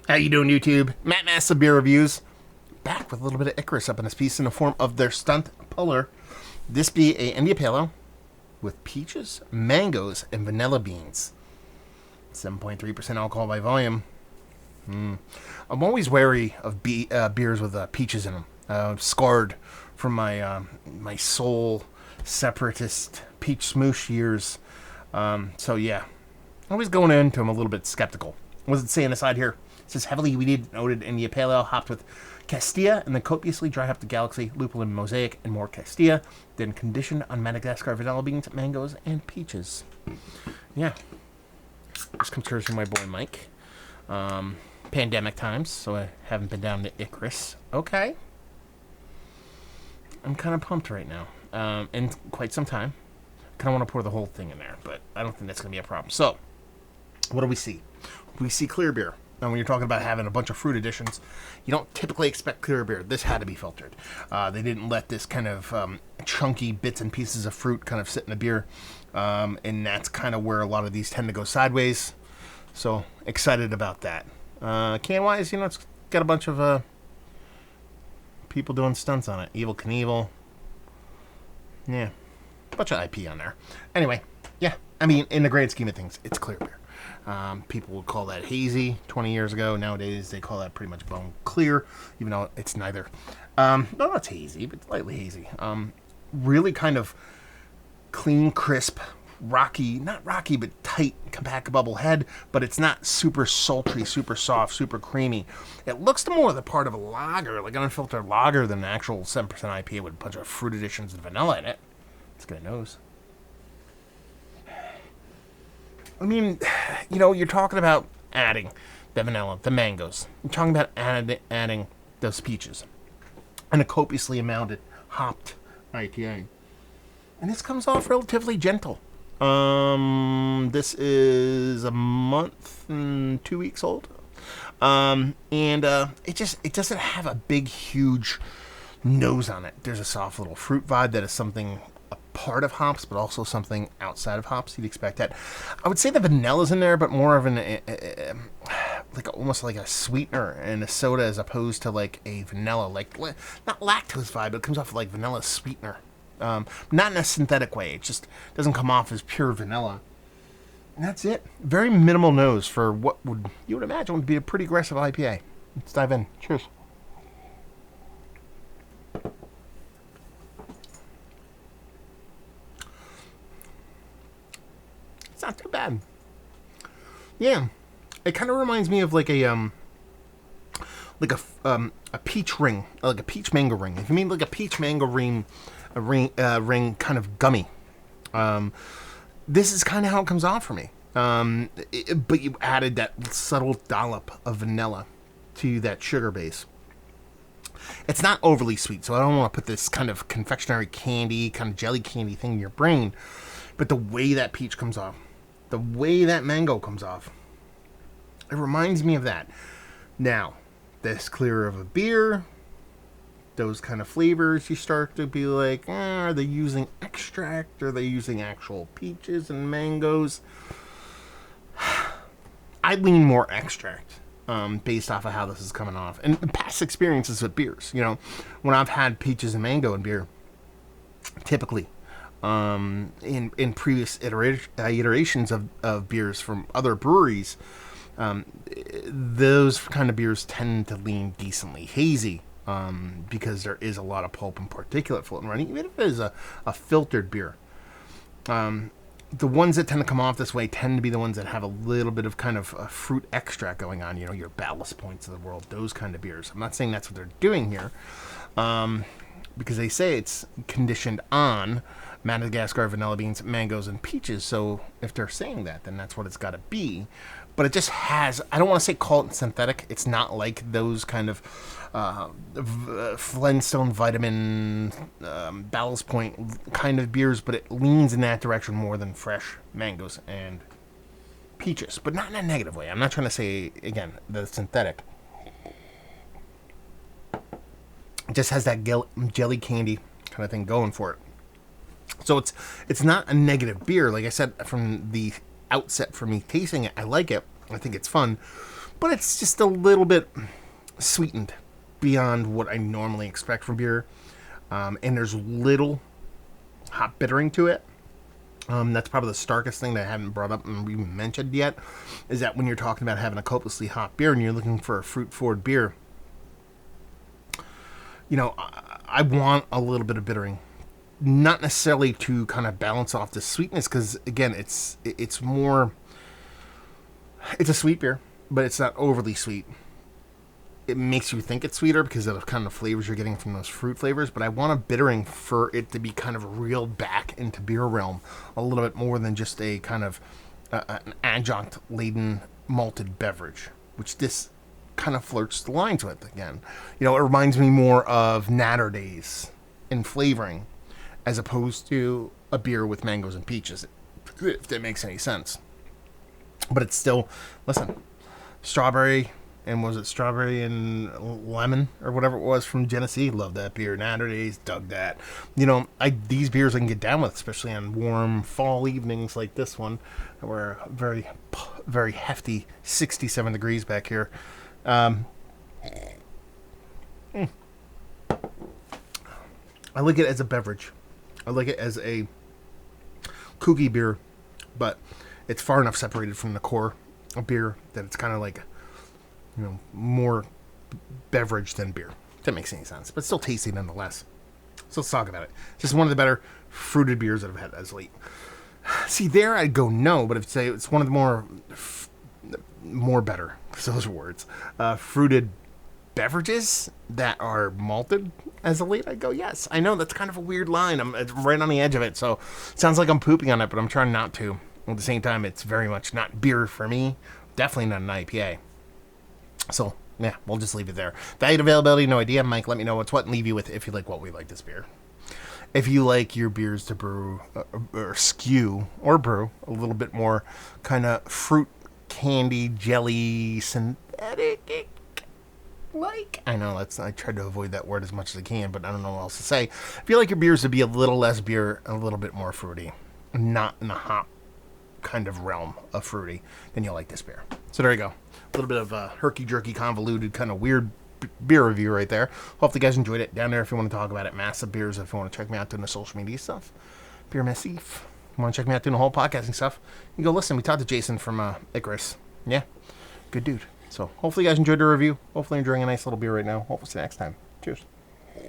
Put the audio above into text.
How you doing, YouTube? Matt Massa Beer Reviews. Back with a little bit of Icarus up in this piece in the form of their Stunt Puller. This be a India Pale Ale with peaches, mangoes, and vanilla beans. 7.3% alcohol by volume. I'm always wary of beers with peaches in them. Scarred from my my soul separatist peach smoosh years. So yeah, always going into them a little bit skeptical. What does it say on the side here? It says heavily weeded, noted India Pale Ale, hopped with Castilla and then copiously dry hopped the Galaxy, Lupulin, Mosaic, and more Castilla, then conditioned on Madagascar vanilla beans, mangoes, and peaches. Yeah. This comes courtesy of my boy Mike. Pandemic times, so I haven't been down to Icarus. Okay. I'm kind of pumped right now. In quite some time. Kind of want to pour the whole thing in there, but I don't think that's going to be a problem. So, what do we see? We see clear beer. And when you're talking about having a bunch of fruit additions, you don't typically expect clear beer. This had to be filtered. They didn't let this kind of chunky bits and pieces of fruit kind of sit in the beer. And that's kind of where a lot of these tend to go sideways. So, excited about that. Can-wise, you know, it's got a bunch of people doing stunts on it. Evil Knievel. Yeah. A bunch of IP on there. Anyway, yeah. I mean, in the grand scheme of things, it's clear beer. People would call that hazy 20 years ago. Nowadays, they call that pretty much bone clear, even though it's neither. No, it's hazy, but lightly hazy. Really kind of clean, crisp, rocky, not rocky, but tight, compact bubble head, but it's not super sultry, super soft, super creamy. It looks more the part of a lager, like an unfiltered lager, than an actual 7% IPA with a bunch of fruit additions and vanilla in it. It's got a nose. I mean, you know, you're talking about adding the vanilla, the mangoes. You're talking about adding those peaches. And a copiously amounted hopped IPA. And this comes off relatively gentle. This is a month and 2 weeks old. It doesn't have a big, huge nose on it. There's a soft little fruit vibe that is something part of hops, but also something outside of hops. You'd expect that. I would say the vanilla's in there, but more of almost like a sweetener in a soda, as opposed to like a vanilla, like not lactose vibe, but it comes off like vanilla sweetener. Not in a synthetic way. It just doesn't come off as pure vanilla. And that's it. Very minimal nose for what you would imagine would be a pretty aggressive IPA. Let's dive in. Cheers. It's not too bad. Yeah, it kind of reminds me of like a peach ring, like a peach mango ring. If you mean like a peach mango ring, ring kind of gummy. This is kind of how it comes off for me. But you added that subtle dollop of vanilla to that sugar base. It's not overly sweet, so I don't want to put this kind of confectionery candy, kind of jelly candy thing in your brain. But the way that peach comes off, the way that mango comes off, it reminds me of that. Now, this clearer of a beer, those kind of flavors, you start to be like, are they using extract? Are they using actual peaches and mangoes? I lean more extract, based off of how this is coming off. And past experiences with beers, you know, when I've had peaches and mango in beer, typically, in previous iterations of beers from other breweries, those kind of beers tend to lean decently hazy, because there is a lot of pulp and particulate floating around, even if it is a filtered beer. The ones that tend to come off this way tend to be the ones that have a little bit of kind of fruit extract going on, you know, your Ballast Points of the world, those kind of beers. I'm not saying that's what they're doing here, because they say it's conditioned on Madagascar vanilla beans, mangoes, and peaches. So if they're saying that, then that's what it's got to be. But it just has, I don't want to say call it synthetic. It's not like those kind of Flintstone vitamin, Ballast Point kind of beers, but it leans in that direction more than fresh mangoes and peaches. But not in a negative way. I'm not trying to say, again, that it's synthetic. It just has that jelly candy kind of thing going for it. So it's not a negative beer. Like I said from the outset, for me tasting it, I like it. I think it's fun. but it's just a little bit sweetened beyond what I normally expect from beer. And there's little hop bittering to it. That's probably the starkest thing that I haven't brought up and even mentioned yet, is that when you're talking about having a copiously hop beer and you're looking for a fruit-forward beer, I want a little bit of bittering. Not necessarily to kind of balance off the sweetness, because, again, it's more... It's a sweet beer, but it's not overly sweet. It makes you think it's sweeter because of the kind of flavors you're getting from those fruit flavors, but I want a bittering for it to be kind of reeled back into beer realm a little bit more than just a kind of an adjunct-laden malted beverage, which this kind of flirts the lines with again. It reminds me more of Natter Days in flavoring as opposed to a beer with mangoes and peaches, if that makes any sense. But it's still, listen, strawberry, and was it strawberry and lemon or whatever it was from Genesee? Love that beer. Natter Days, dug that. These beers I can get down with, especially on warm fall evenings like this one, where very, very hefty 67 degrees back here. I like it as a beverage. I like it as a kooky beer, but it's far enough separated from the core of beer that it's kind of like, more beverage than beer. If that makes any sense. But still tasty nonetheless. So let's talk about it. It's just one of the better fruited beers that I've had as late. See, there I'd go no, but if say it's one of the more better, because those are words, fruited beverages that are malted as of late, I'd go yes. I know that's kind of a weird line. I'm right on the edge of it, so it sounds like I'm pooping on it, but I'm trying not to. At the same time, it's very much not beer for me. Definitely not an IPA. So, yeah, we'll just leave it there. Value availability, no idea. Mike, let me know what's what and leave you with if you like what we like this beer. If you like your beers to brew or skew or brew a little bit more kind of fruit, candy, jelly, synthetic, like. I know I tried to avoid that word as much as I can, but I don't know what else to say. If you like your beers to be a little less beer, a little bit more fruity, not in the hop kind of realm of fruity, then you'll like this beer. So there you go. A little bit of a herky-jerky, convoluted, kind of weird beer review right there. Hopefully you guys enjoyed it. Down there if you want to talk about it. Massive Beers if you want to check me out doing the social media stuff. Beer Massif. You want to check me out doing the whole podcasting stuff, you can go listen. We talked to Jason from Icarus. Yeah, good dude. So hopefully you guys enjoyed the review. Hopefully you're enjoying a nice little beer right now. Hopefully see you next time. Cheers.